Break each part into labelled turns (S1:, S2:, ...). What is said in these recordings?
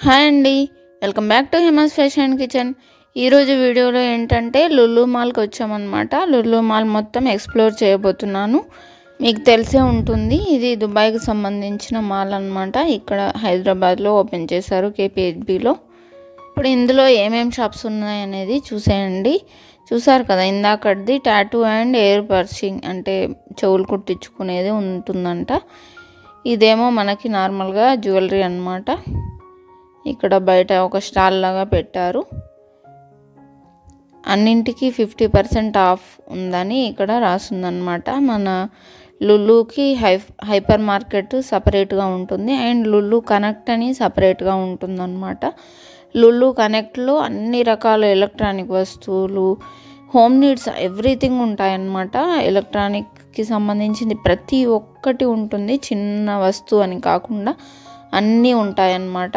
S1: Hi అండి, welcome back to Hima's fashion kitchen. ఈరోజు వీడియోలో ఏంటంటే లులు మాల్కి వచ్చామన్నమాట. లులు మాల్ మొత్తం ఎక్స్ప్లోర్ చేయబోతున్నాను. మీకు తెలిసే ఉంటుంది, ఇది దుబాయ్కి సంబంధించిన మాల్ అన్నమాట. ఇక్కడ హైదరాబాద్లో ఓపెన్ చేశారు, కేపీహెచ్బిలో. ఇప్పుడు ఇందులో ఏమేమి షాప్స్ ఉన్నాయి అనేది చూసేయండి. చూసారు కదా, ఇందాకటిది టాటూ అండ్ ఎయిర్ పర్సింగ్ అంటే చెవులు కుట్టించుకునేది ఉంటుందంట. ఇదేమో మనకి నార్మల్గా జ్యువెలరీ అన్నమాట. ఇక్కడ బయట ఒక స్టాల్ లాగా పెట్టారు. అన్నింటికి 50% ఆఫ్ ఉందని ఇక్కడ రాసిందనమాట. మన లులుకి హైపర్ మార్కెట్ సపరేట్గా ఉంటుంది అండ్ లులు కనెక్ట్ అని సపరేట్గా ఉంటుందన్నమాట. లులు కనెక్ట్లో అన్ని రకాల ఎలక్ట్రానిక్ వస్తువులు, హోమ్ నీడ్స్ ఎవ్రీథింగ్ ఉంటాయన్నమాట. ఎలక్ట్రానిక్కి సంబంధించింది ప్రతి ఒక్కటి ఉంటుంది, చిన్న వస్తువు అని కాకుండా అన్నీ ఉంటాయన్నమాట.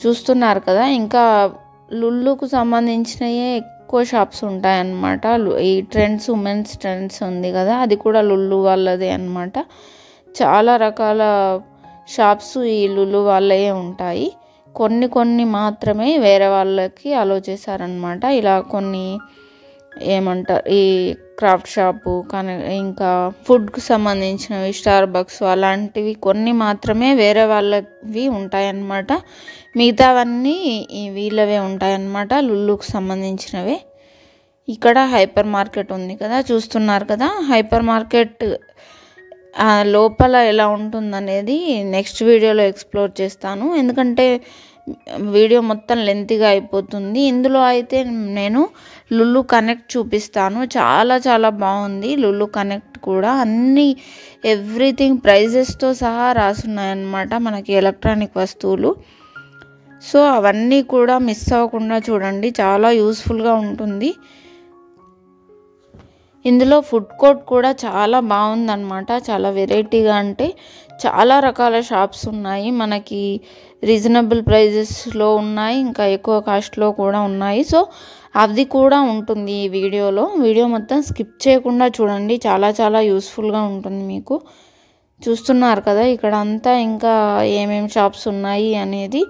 S1: చూస్తున్నారు కదా, ఇంకా లుల్లుకు సంబంధించినవే ఎక్కువ షాప్స్ ఉంటాయన్నమాట. ఈ ట్రెండ్స్, ఉమెన్స్ ట్రెండ్స్ ఉంది కదా, అది కూడా లుల్లు వాళ్ళదే అన్నమాట. చాలా రకాల షాప్స్ ఈ లుల్లు వాళ్ళే ఉంటాయి. కొన్ని మాత్రమే వేరే వాళ్ళకి అలో చేశారనమాట. ఇలా కొన్ని ఏమంటారు, ఈ క్రాఫ్ట్ షాపు కానీ ఇంకా ఫుడ్కి సంబంధించినవి, స్టార్ బక్స్ అలాంటివి కొన్ని మాత్రమే వేరే వాళ్ళవి ఉంటాయన్నమాట. మిగతావన్నీ వీళ్ళవే ఉంటాయన్నమాట, లుల్లుకు సంబంధించినవే. ఇక్కడ హైపర్ మార్కెట్ ఉంది కదా, చూస్తున్నారు కదా. హైపర్ మార్కెట్ లోపల ఎలా ఉంటుందనేది నెక్స్ట్ వీడియోలో ఎక్స్ప్లోర్ చేస్తాను, ఎందుకంటే వీడియో మొత్తం లెంతీగా అయిపోతుంది. ఇందులో అయితే నేను లులు కనెక్ట్ చూపిస్తాను. చాలా బాగుంది లులు కనెక్ట్ కూడా. అన్నీ ఎవ్రీథింగ్ ప్రైజెస్తో సహా రాసున్నాయన్నమాట మనకి ఎలక్ట్రానిక్ వస్తువులు. సో అవన్నీ కూడా మిస్ అవ్వకుండా చూడండి, చాలా యూస్ఫుల్గా ఉంటుంది. ఇందులో ఫుడ్ కోర్ట్ కూడా చాలా బాగుందన్నమాట. చాలా వెరైటీగా, అంటే చాలా రకాల షాప్స్ ఉన్నాయి. మనకి రీజనబుల్ ప్రైజెస్లో ఉన్నాయి, ఇంకా ఎక్కువ కాస్ట్లో కూడా ఉన్నాయి. సో అది కూడా ఉంటుంది ఈ వీడియోలో. వీడియో మొత్తం స్కిప్ చేయకుండా చూడండి, చాలా యూస్ఫుల్గా ఉంటుంది మీకు. చూస్తున్నారు కదా, ఇక్కడ అంతా ఇంకా ఏమేమి షాప్స్ ఉన్నాయి అనేది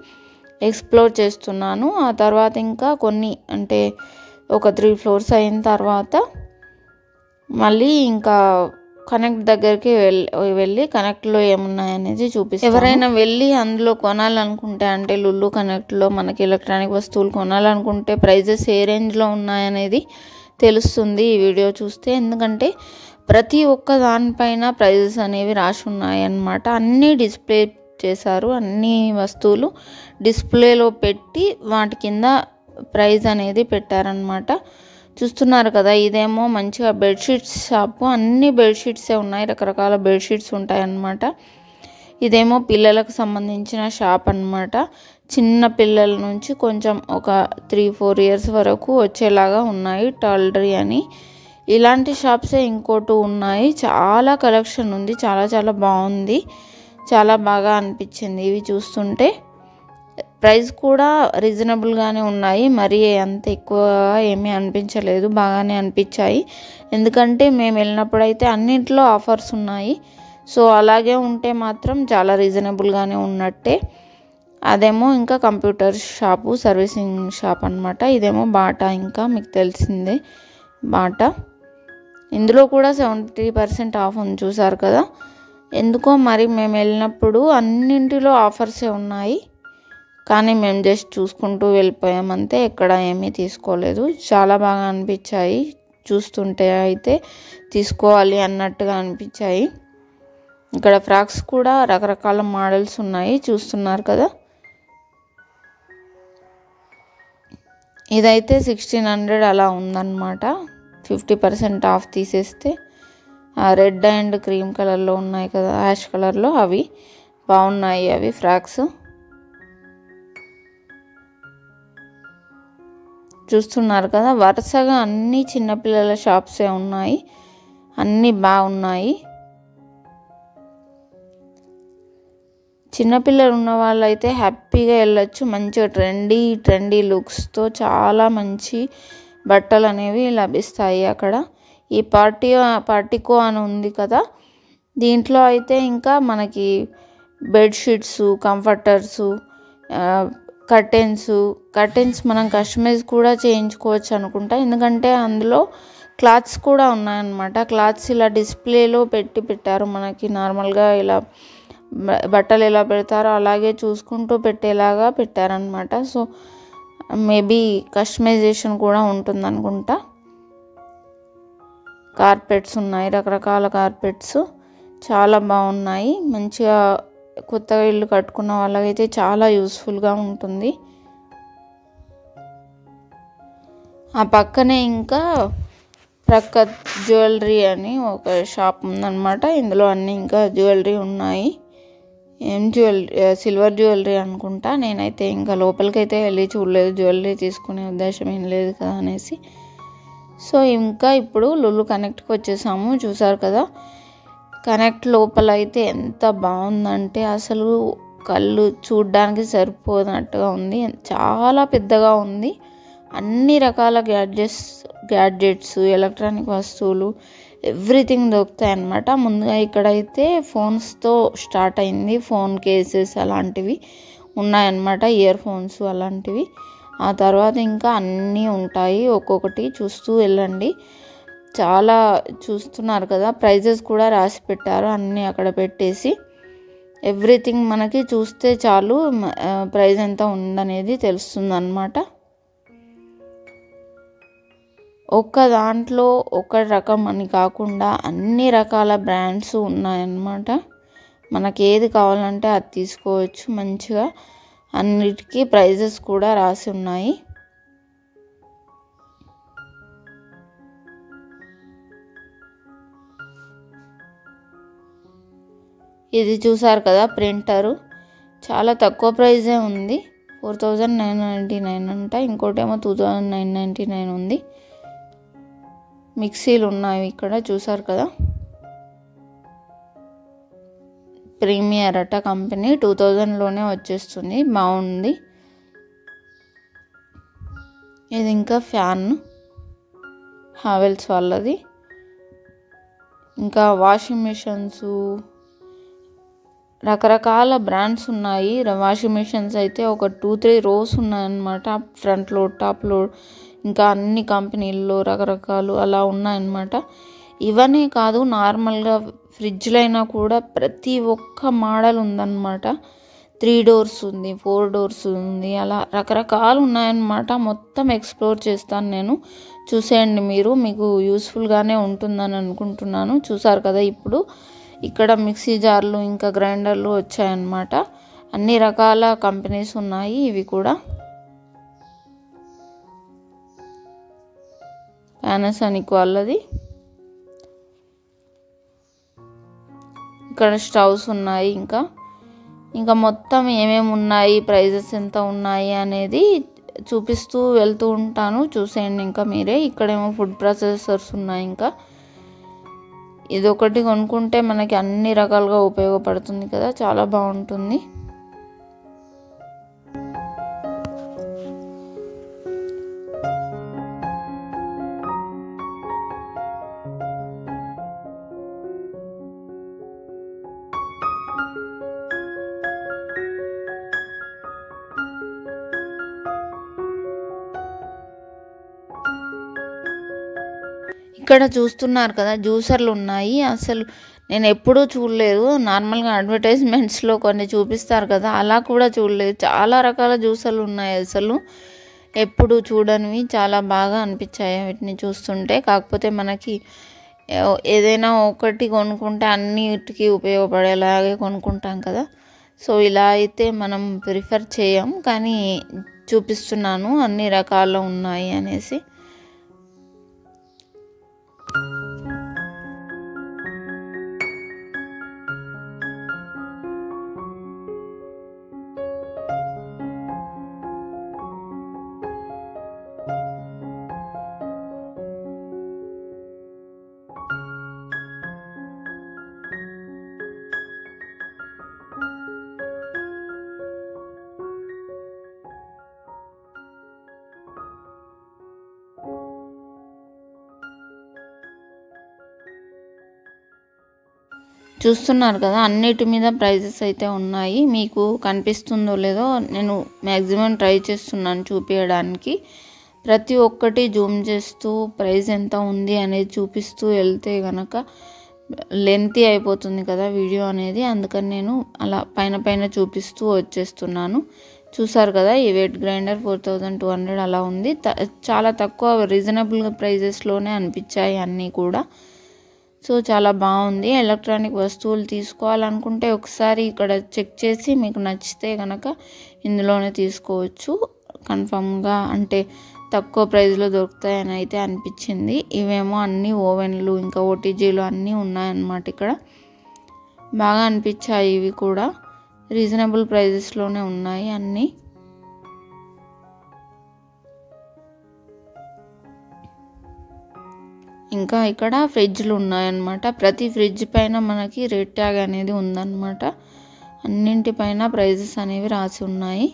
S1: ఎక్స్ప్లోర్ చేస్తున్నాను. ఆ తర్వాత ఇంకా కొన్ని, అంటే ఒక 3 floors అయిన తర్వాత మళ్ళీ ఇంకా కనెక్ట్ దగ్గరికి వెళ్ళి కనెక్ట్లో ఏమున్నాయనేది చూపిస్తాను. ఎవరైనా వెళ్ళి అందులో కొనాలనుకుంటే, అంటే లులు కనెక్ట్లో మనకి ఎలక్ట్రానిక్ వస్తువులు కొనాలనుకుంటే ప్రైజెస్ ఏ రేంజ్లో ఉన్నాయనేది తెలుస్తుంది ఈ వీడియో చూస్తే. ఎందుకంటే ప్రతి ఒక్క దానిపైన ప్రైజెస్ అనేవి రాసి ఉన్నాయన్నమాట. అన్నీ డిస్ప్లే చేశారు, అన్ని వస్తువులు డిస్ప్లేలో పెట్టి వాటి కింద ప్రైజ్ అనేది పెట్టారనమాట. చూస్తున్నారు కదా, ఇదేమో మంచిగా బెడ్షీట్స్ షాపు. అన్ని బెడ్షీట్సే ఉన్నాయి, రకరకాల బెడ్షీట్స్ ఉంటాయన్నమాట. ఇదేమో పిల్లలకు సంబంధించిన షాప్ అన్నమాట. చిన్న పిల్లల నుంచి కొంచెం ఒక 3-4 years వరకు వచ్చేలాగా ఉన్నాయి. టాల్డరీ అని ఇలాంటి షాప్సే ఇంకోటి ఉన్నాయి. చాలా కలెక్షన్ ఉంది, చాలా బాగుంది, చాలా బాగా అనిపించింది ఇవి చూస్తుంటే. ప్రైస్ కూడా రీజనబుల్గానే ఉన్నాయి, మరి అంత ఎక్కువ ఏమీ అనిపించలేదు, బాగానే అనిపించాయి. ఎందుకంటే మేము వెళ్ళినప్పుడైతే అన్నింటిలో ఆఫర్స్ ఉన్నాయి. సో అలాగే ఉంటే మాత్రం చాలా రీజనబుల్గానే ఉన్నట్టే. అదేమో ఇంకా కంప్యూటర్ షాపు, సర్వీసింగ్ షాప్ అన్నమాట. ఇదేమో బాటా, ఇంకా మీకు తెలిసిందే బాటా. ఇందులో కూడా 70% ఆఫ్ ఉంది, చూసారు కదా. ఎందుకో మరి మేము వెళ్ళినప్పుడు అన్నింటిలో ఆఫర్సే ఉన్నాయి, కానీ మేము జస్ట్ చూసుకుంటూ వెళ్ళిపోయామంతే, ఎక్కడ ఏమీ తీసుకోలేదు. చాలా బాగా అనిపించాయి చూస్తుంటే, అయితే తీసుకోవాలి అన్నట్టుగా అనిపించాయి. ఇక్కడ ఫ్రాక్స్ కూడా రకరకాల మోడల్స్ ఉన్నాయి, చూస్తున్నారు కదా. ఇదైతే 1600 అలా ఉందన్నమాట. 50% ఆఫ్ తీసేస్తే. రెడ్ అండ్ క్రీమ్ కలర్లో ఉన్నాయి కదా, యాష్ కలర్లో, అవి బాగున్నాయి అవి ఫ్రాక్స్. చూస్తున్నారు కదా, వరుసగా అన్ని చిన్నపిల్లల షాప్సే ఉన్నాయి, అన్నీ బాగున్నాయి. చిన్నపిల్లలు ఉన్న వాళ్ళు అయితే హ్యాపీగా వెళ్ళొచ్చు. మంచిగా ట్రెండీ లుక్స్తో చాలా మంచి బట్టలు అనేవి లభిస్తాయి అక్కడ. ఈ పార్టికో అని ఉంది కదా, దీంట్లో అయితే ఇంకా మనకి బెడ్షీట్స్, కంఫర్టర్స్, కర్టెన్స్ మనం కస్టమైజ్ కూడా చేయించుకోవచ్చు అనుకుంటా, ఎందుకంటే అందులో క్లాత్స్ కూడా ఉన్నాయన్నమాట. క్లాత్స్ ఇలా డిస్ప్లేలో పెట్టారు మనకి. నార్మల్గా ఇలా బట్టలు ఎలా పెడతారో అలాగే చూసుకుంటూ పెట్టేలాగా పెట్టారనమాట. సో మేబీ కస్టమైజేషన్ కూడా ఉంటుంది అనుకుంటా. కార్పెట్స్ ఉన్నాయి, రకరకాల కార్పెట్స్ చాలా బాగున్నాయి. మంచిగా కొత్తగా ఇల్లు కట్టుకున్న వాళ్ళకైతే చాలా యూస్ఫుల్గా ఉంటుంది. ఆ పక్కనే ఇంకా ప్రక్కత్ జ్యువెలరీ అని ఒక షాప్ ఉందన్నమాట. ఇందులో అన్నీ ఇంకా జ్యువెలరీ ఉన్నాయి. ఏం సిల్వర్ జ్యువెలరీ అనుకుంటా. నేనైతే ఇంకా లోపలికైతే వెళ్ళి చూడలేదు, జ్యువెలరీ తీసుకునే ఉద్దేశం ఏం లేదు కదా అనేసి. సో ఇంకా ఇప్పుడు లులు కనెక్ట్కి వచ్చేసాము. చూసారు కదా, కనెక్ట్ లోపల అయితే ఎంత బాగుందంటే అసలు కళ్ళు చూడ్డానికి సరిపోనట్టుగా ఉంది. చాలా పెద్దగా ఉంది. అన్ని రకాల గ్యాడ్జెట్స్, ఎలక్ట్రానిక్ వస్తువులు, ఎవ్రీథింగ్ దొరుకుతాయి అన్నమాట. ముందుగా ఇక్కడైతే ఫోన్స్తో స్టార్ట్ అయింది. ఫోన్ కేసెస్ అలాంటివి ఉన్నాయన్నమాట, ఇయర్ ఫోన్స్ అలాంటివి. ఆ తర్వాత ఇంకా అన్నీ ఉంటాయి. ఒక్కొక్కటి చూస్తూ వెళ్ళండి. చాలా చూస్తున్నారు కదా, ప్రైజెస్ కూడా రాసి పెట్టారు అన్నీ అక్కడ పెట్టేసి. ఎవ్రీథింగ్ మనకి చూస్తే చాలు ప్రైస్ ఎంత ఉందనేది తెలుస్తుంది అన్నమాట. ఒక్క దాంట్లో ఒక రకం అని కాకుండా అన్ని రకాల బ్రాండ్స్ ఉన్నాయన్నమాట. మనకి ఏది కావాలంటే అది తీసుకోవచ్చు మంచిగా. అన్నిటికీ ప్రైజెస్ కూడా రాసి ఉన్నాయి. ఇది చూసారు కదా ప్రింటరు, చాలా తక్కువ ప్రైజే ఉంది. 4999 అంట. ఇంకోటేమో 2999 ఉంది. మిక్సీలు ఉన్నాయి ఇక్కడ, చూసారు కదా. ప్రీమియర్ అట కంపెనీ, 2000లోనే వచ్చేస్తుంది. బాగుంది. ఇది ఇంకా ఫ్యాన్ హావెల్స్ వాళ్ళది. ఇంకా వాషింగ్ మిషన్స్, రకరకాల బ్రాండ్స్ ఉన్నాయి. వాషింగ్ మిషన్స్ అయితే ఒక 2-3 రోస్ ఉన్నాయన్నమాట. ఫ్రంట్ లోడ్, టాప్ లోడ్, ఇంకా అన్ని కంపెనీల్లో రకరకాలు అలా ఉన్నాయన్నమాట. ఇవన్నీ కాదు, నార్మల్గా ఫ్రిడ్జ్లో అయినా కూడా ప్రతి ఒక్క మోడల్ ఉందన్నమాట. 3 డోర్స్ ఉంది, 4 డోర్స్ ఉంది, అలా రకరకాలు ఉన్నాయన్నమాట. మొత్తం ఎక్స్ప్లోర్ చేస్తాను నేను. చూసేయండి మీరు, మీకు యూస్ఫుల్గానే ఉంటుందని అనుకుంటున్నాను. చూసారు కదా, ఇప్పుడు ఇక్కడ మిక్సీ జార్లు ఇంకా గ్రైండర్లు వచ్చాయన్నమాట. అన్ని రకాల కంపెనీస్ ఉన్నాయి. ఇవి కూడా పానాసోనిక్ వాళ్ళది. ఇక్కడ స్టవ్స్ ఉన్నాయి. ఇంకా మొత్తం ఏమేమి ఉన్నాయి, ప్రైజెస్ ఎంత ఉన్నాయి అనేది చూపిస్తూ వెళ్తూ ఉంటాను. చూసేయండి ఇంకా మీరే. ఇక్కడేమో ఫుడ్ ప్రాసెసర్స్ ఉన్నాయి. ఇంకా ఇదొకటి కొనుక్కుంటే మనకి అన్ని రకాలుగా ఉపయోగపడుతుంది కదా, చాలా బాగుంటుంది. ఇక్కడ చూస్తున్నారు కదా, జ్యూసర్లు ఉన్నాయి. అసలు నేను ఎప్పుడూ చూడలేదు. నార్మల్గా అడ్వర్టైజ్మెంట్స్లో కొన్ని చూపిస్తారు కదా, అలా కూడా చూడలేదు. చాలా రకాల జ్యూసర్లు ఉన్నాయి. అసలు ఎప్పుడు చూడనివి చాలా బాగా అనిపించాయి వీటిని చూస్తుంటే. కాకపోతే మనకి ఏదైనా ఒకటి కొనుక్కుంటే అన్నిటికీ ఉపయోగపడేలాగే కొనుక్కుంటాం కదా. సో ఇలా అయితే మనం ప్రిఫర్ చేయం, కానీ చూపిస్తున్నాను అన్ని రకాలు ఉన్నాయి అనేసి. చూస్తున్నారు కదా, అన్నిటి మీద ప్రైజెస్ అయితే ఉన్నాయి. మీకు కనిపిస్తుందో లేదో నేను మ్యాక్సిమం ట్రై చేస్తున్నాను చూపించడానికి. ప్రతి ఒక్కటి జూమ్ చేస్తూ ప్రైస్ ఎంత ఉంది అనేది చూపిస్తూ వెళ్తే కనుక లెంతీ అయిపోతుంది కదా వీడియో అనేది. అందుకని నేను అలా పైన పైన చూపిస్తూ వచ్చేస్తున్నాను. చూసారు కదా, ఈ వెట్ గ్రైండర్ 4200 అలా ఉంది. చాలా తక్కువ రీజనబుల్ ప్రైజెస్లోనే అనిపించాయి అన్నీ కూడా. సో చాలా బాగుంది. ఎలక్ట్రానిక్ వస్తువులు తీసుకోవాలనుకుంటే ఒకసారి ఇక్కడ చెక్ చేసి మీకు నచ్చితే కనుక ఇందులోనే తీసుకోవచ్చు. కన్ఫామ్గా అంటే తక్కువ ప్రైస్లో దొరుకుతాయని అయితే అనిపించింది. ఇవేమో అన్ని ఓవెన్లు ఇంకా ఓటీజీలు అన్నీ ఉన్నాయన్నమాట. ఇక్కడ బాగా అనిపించాయి. ఇవి కూడా రీజనబుల్ ప్రైజెస్లోనే ఉన్నాయి అన్నీ. ఇంకా ఇక్కడ ఫ్రిడ్జ్లు ఉన్నాయన్నమాట. ప్రతి ఫ్రిడ్జ్ పైన మనకి రేట్ ట్యాగ్ అనేది ఉందన్నమాట. అన్నింటిపైన ప్రైజెస్ అనేవి రాసి ఉన్నాయి.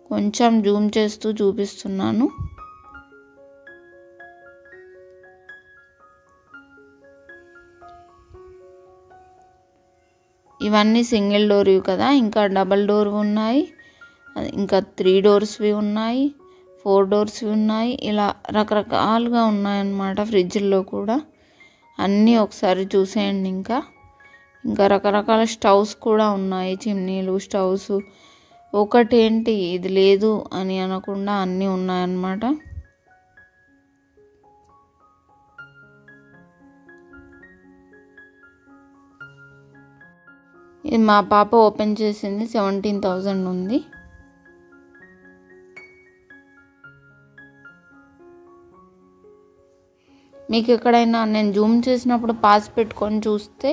S1: కొంచెం జూమ్ చేస్తూ చూపిస్తున్నాను. ఇవన్నీ సింగిల్ డోర్వి కదా, ఇంకా డబల్ డోర్ ఉన్నాయి, ఇంకా 3 డోర్స్వి ఉన్నాయి, 4 డోర్స్వి ఉన్నాయి. ఇలా రకరకాలుగా ఉన్నాయన్నమాట ఫ్రిడ్జ్ల్లో కూడా. అన్నీ ఒకసారి చూసేయండి. ఇంకా రకరకాల స్టవ్స్ కూడా ఉన్నాయి, చిమ్నీలు, స్టవ్స్. ఒకటేంటి ఇది లేదు అని అనకుండా అన్నీ ఉన్నాయన్నమాట. ఇది మా పాప ఓపెన్ చేసింది, 17,000 ఉంది. మీకు ఎక్కడైనా నేను జూమ్ చేసినప్పుడు పాస్ పెట్టుకొని చూస్తే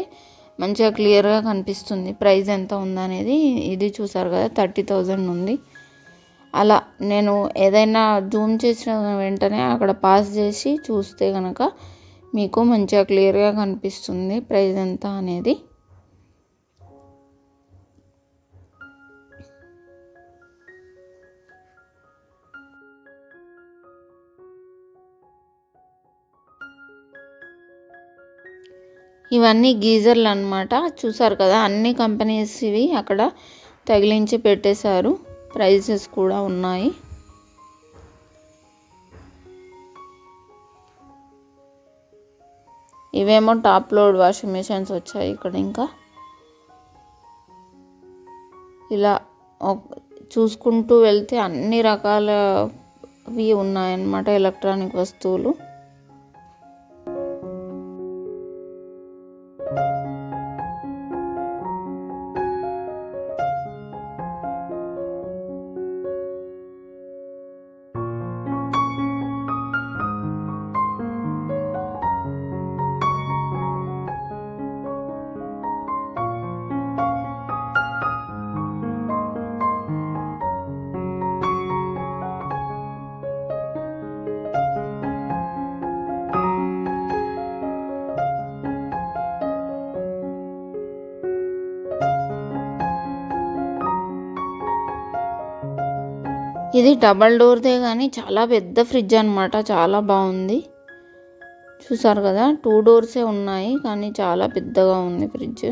S1: మంచిగా క్లియర్గా కనిపిస్తుంది ప్రైస్ ఎంత ఉందనేది. ఇది చూసారు కదా, 30,000 ఉంది. అలా నేను ఏదైనా జూమ్ చేసిన వెంటనే అక్కడ పాస్ చేసి చూస్తే కనుక మీకు మంచిగా క్లియర్గా కనిపిస్తుంది ప్రైస్ ఎంత అనేది. ఇవన్నీ గీజర్లు అన్నమాట. చూసారు కదా, అన్ని కంపెనీస్ ఇవి అక్కడ తగిలించి పెట్టేశారు. ప్రైజెస్ కూడా ఉన్నాయి. ఇవేమో టాప్ లోడ్ వాషింగ్ మెషిన్స్ వచ్చాయి ఇక్కడ. ఇంకా ఇలా చూసుకుంటూ వెళ్తే అన్ని రకాలవి ఉన్నాయన్నమాట ఎలక్ట్రానిక్ వస్తువులు. ఇది డబల్ డోర్దే కానీ చాలా పెద్ద ఫ్రిడ్జ్ అనమాట. చాలా బాగుంది. చూసారు కదా, 2 డోర్సే ఉన్నాయి కానీ చాలా పెద్దగా ఉంది ఫ్రిడ్జ్.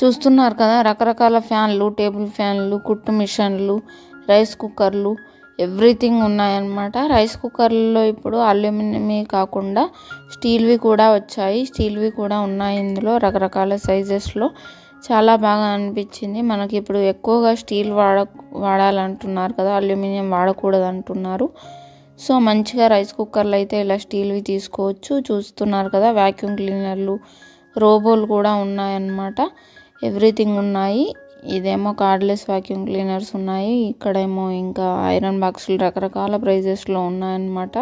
S1: చూస్తున్నారు కదా, రకరకాల ఫ్యాన్లు, టేబుల్ ఫ్యాన్లు, కుట్టు మిషన్లు, రైస్ కుక్కర్లు, ఎవ్రీథింగ్ ఉన్నాయన్నమాట. రైస్ కుక్కర్లలో ఇప్పుడు అల్యూమినియం కాకుండా స్టీల్వి కూడా వచ్చాయి. స్టీల్వి కూడా ఉన్నాయి ఇందులో రకరకాల సైజెస్లో. చాలా బాగా అనిపించింది. మనకి ఇప్పుడు ఎక్కువగా స్టీల్ వాడాలంటున్నారు కదా, అల్యూమినియం వాడకూడదు అంటున్నారు. సో మంచిగా రైస్ కుక్కర్లు అయితే ఇలా స్టీల్వి తీసుకోవచ్చు. చూస్తున్నారు కదా, వ్యాక్యూమ్ క్లీనర్లు, రోబోలు కూడా ఉన్నాయన్నమాట. ఎవ్రీథింగ్ ఉన్నాయి. ఇదేమో కార్డ్లెస్ వ్యాక్యూమ్ క్లీనర్స్ ఉన్నాయి. ఇక్కడేమో ఇంకా ఐరన్ బాక్సులు రకరకాల ప్రైజెస్లో ఉన్నాయన్నమాట.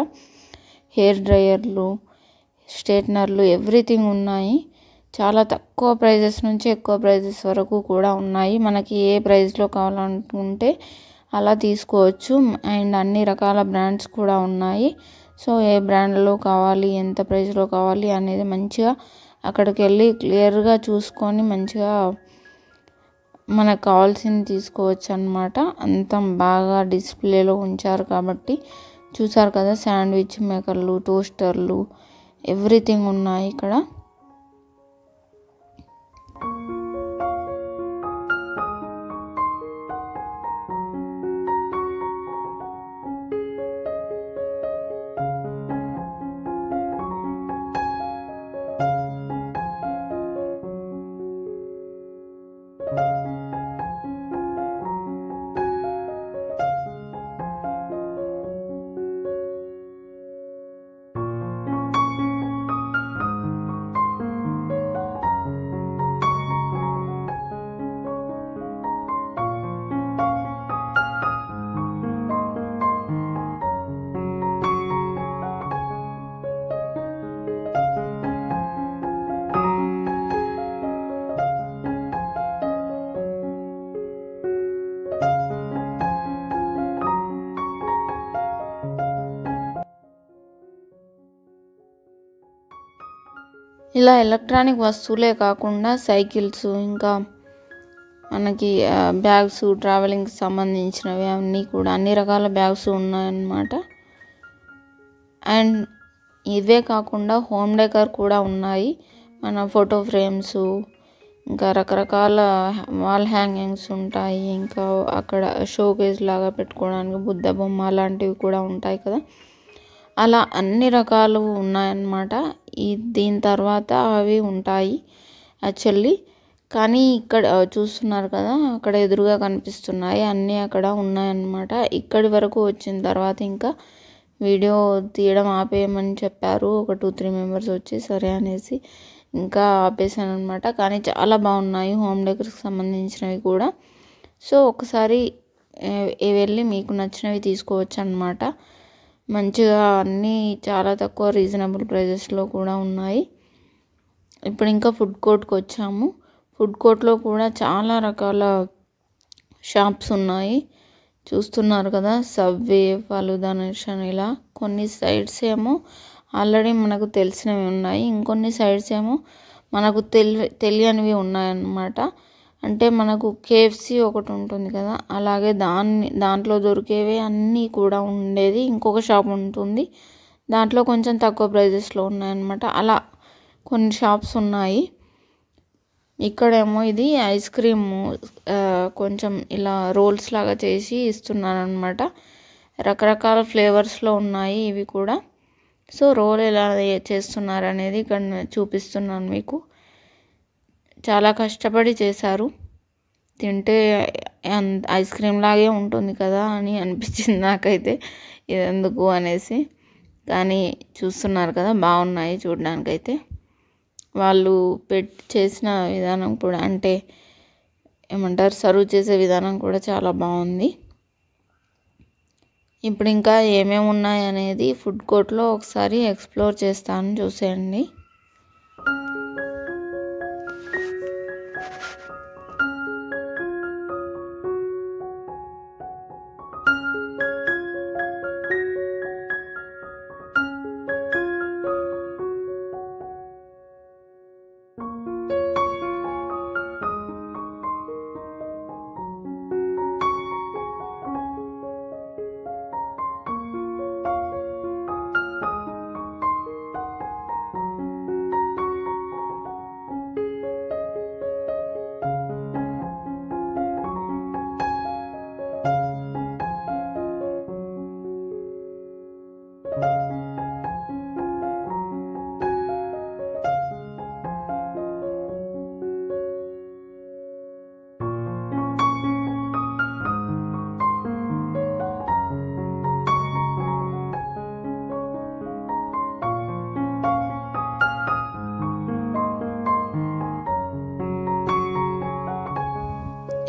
S1: హెయిర్ డ్రయర్లు, స్ట్రైట్నర్లు, ఎవ్రీథింగ్ ఉన్నాయి. చాలా తక్కువ ప్రైజెస్ నుంచి ఎక్కువ ప్రైజెస్ వరకు కూడా ఉన్నాయి. మనకి ఏ ప్రైస్లో కావాలనుకుంటే అలా తీసుకోవచ్చు. అండ్ అన్ని రకాల బ్రాండ్స్ కూడా ఉన్నాయి. సో ఏ బ్రాండ్లో కావాలి, ఎంత ప్రైస్లో కావాలి అనేది మంచిగా అక్కడికి వెళ్ళి క్లియర్గా చూసుకొని మంచిగా మనకు కావాల్సింది తీసుకోవచ్చు అన్నమాట. అంత బాగా డిస్ప్లేలో ఉంచారు కాబట్టి. చూసారు కదా, శాండ్విచ్ మేకర్లు, టోస్టర్లు, ఎవ్రీథింగ్ ఉన్నాయి ఇక్కడ. ఇలా ఎలక్ట్రానిక్ వస్తువులే కాకుండా సైకిల్స్, ఇంకా మనకి బ్యాగ్స్, ట్రావెలింగ్కి సంబంధించినవి అన్నీ కూడా అన్ని రకాల బ్యాగ్స్ ఉన్నాయన్నమాట. అండ్ ఇవే కాకుండా హోమ్ డెకర్ కూడా ఉన్నాయి. మన ఫోటో ఫ్రేమ్స్, ఇంకా రకరకాల వాల్ హ్యాంగింగ్స్ ఉంటాయి. ఇంకా అక్కడ షోకేస్ లాగా పెట్టుకోవడానికి బుద్ధ బొమ్మ లాంటివి కూడా ఉంటాయి కదా, అలా అన్ని రకాలు ఉన్నాయన్నమాట. దీని తర్వాత అవి ఉంటాయి యాక్చువల్లీ. కానీ ఇక్కడ చూస్తున్నారు కదా, అక్కడ ఎదురుగా కనిపిస్తున్నాయి అన్నీ అక్కడ ఉన్నాయన్నమాట. ఇక్కడి వరకు వచ్చిన తర్వాత ఇంకా వీడియో తీయడం ఆపేయమని చెప్పారు. ఒక 2-3 మెంబర్స్ వచ్చి సరే అనేసి ఇంకా ఆపేసాను అనమాట. కానీ చాలా బాగున్నాయి హోమ్ డెకర్కి సంబంధించినవి కూడా. సో ఒకసారి వెళ్ళి మీకు నచ్చినవి తీసుకోవచ్చు అన్నమాట. మంచిగా అన్నీ చాలా తక్కువ రీజనబుల్ ప్రైజెస్లో కూడా ఉన్నాయి. ఇప్పుడు ఇంకా ఫుడ్ కోర్ట్కి వచ్చాము. ఫుడ్ కోర్ట్లో కూడా చాలా రకాల షాప్స్ ఉన్నాయి. చూస్తున్నారు కదా, సబ్వే, ఫలూదా నేషన్, ఇలా కొన్ని సైడ్స్ ఏమో ఆల్రెడీ మనకు తెలిసినవి ఉన్నాయి. ఇంకొన్ని సైడ్స్ ఏమో మనకు తెలియనివి ఉన్నాయన్నమాట. అంటే మనకు కేఎఫ్సి ఒకటి ఉంటుంది కదా, అలాగే దాంట్లో దొరికేవి అన్నీ కూడా ఉండేది ఇంకొక షాప్ ఉంటుంది. దాంట్లో కొంచెం తక్కువ ప్రైజెస్లో ఉన్నాయన్నమాట. అలా కొన్ని షాప్స్ ఉన్నాయి. ఇక్కడేమో ఇది ఐస్ క్రీము కొంచెం ఇలా రోల్స్ లాగా చేసి ఇస్తున్నారనమాట. రకరకాల ఫ్లేవర్స్లో ఉన్నాయి ఇవి కూడా. సో రోల్ ఎలా చేస్తున్నారు అనేది ఇక్కడ చూపిస్తున్నాను మీకు. చాలా కష్టపడి చేశారు. తింటే ఐస్ క్రీమ్ లాగే ఉంటుంది కదా అని అనిపించింది నాకైతే, ఇది ఎందుకు అనేసి. కానీ చూస్తున్నారు కదా, బాగున్నాయి చూడడానికైతే. వాళ్ళు చేసిన విధానం కూడా, అంటే ఏమంటారు, సర్వ్ చేసే విధానం కూడా చాలా బాగుంది. ఇప్పుడు ఇంకా ఏమేమి ఉన్నాయి అనేది ఫుడ్ కోర్ట్లో ఒకసారి ఎక్స్ప్లోర్ చేస్తాను, చూసేయండి.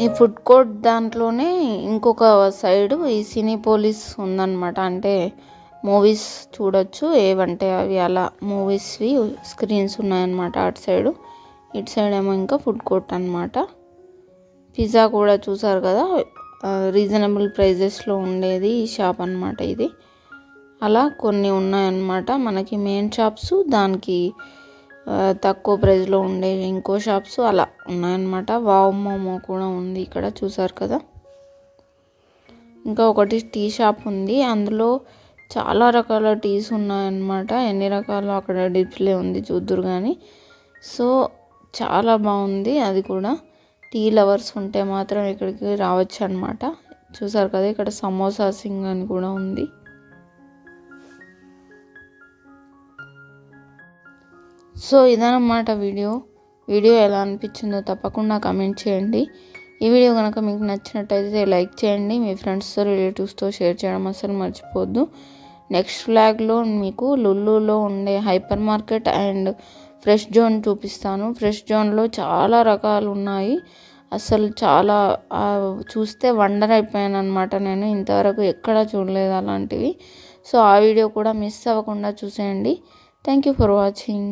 S1: ఈ ఫుడ్ కోర్ట్ దాంట్లోనే ఇంకొక సైడు ఈ సినీపోలిస్ ఉందన్నమాట. అంటే మూవీస్ చూడొచ్చు, ఏవంటే అవి అలా మూవీస్వి స్క్రీన్స్ ఉన్నాయన్నమాట అటు సైడు. ఇటు సైడ్ ఏమో ఇంకా ఫుడ్ కోర్ట్ అనమాట. పిజ్జా కూడా చూసారు కదా, రీజనబుల్ ప్రైజెస్లో ఉండేది ఈ షాప్ అనమాట ఇది. అలా కొన్ని ఉన్నాయన్నమాట మనకి మెయిన్ షాప్స్, దానికి తక్కువ ప్రైస్లో ఉండే ఇంకో షాప్స్ అలా ఉన్నాయన్నమాట. వావ్ మోమో కూడా ఉంది ఇక్కడ చూసారు కదా. ఇంకా ఒకటి టీ షాప్ ఉంది, అందులో చాలా రకాల టీస్ ఉన్నాయన్నమాట. ఎన్ని రకాలు అక్కడ డిస్ప్లే ఉంది చూద్దురు కానీ. సో చాలా బాగుంది అది కూడా. టీ లవర్స్ ఉంటే మాత్రం ఇక్కడికి రావచ్చు అనమాట. చూసారు కదా ఇక్కడ సమోసా సింగ్ అని కూడా ఉంది. సో ఇదన్నమాట వీడియో ఎలా అనిపించిందో తప్పకుండా కమెంట్ చేయండి. ఈ వీడియో కనుక మీకు నచ్చినట్టయితే లైక్ చేయండి, మీ ఫ్రెండ్స్తో రిలేటివ్స్తో షేర్ చేయడం అసలు మర్చిపోద్దు. నెక్స్ట్ వ్లాగ్లో మీకు లుల్లులో ఉండే hyper market and fresh zone చూపిస్తాను. ఫ్రెష్ జోన్లో చాలా రకాలు ఉన్నాయి, అసలు చాలా చూస్తే వండర్ అయిపోయాను అనమాట. నేను ఇంతవరకు ఎక్కడా చూడలేదు అలాంటివి. సో ఆ వీడియో కూడా మిస్ అవ్వకుండా చూసేయండి. Thank you for watching.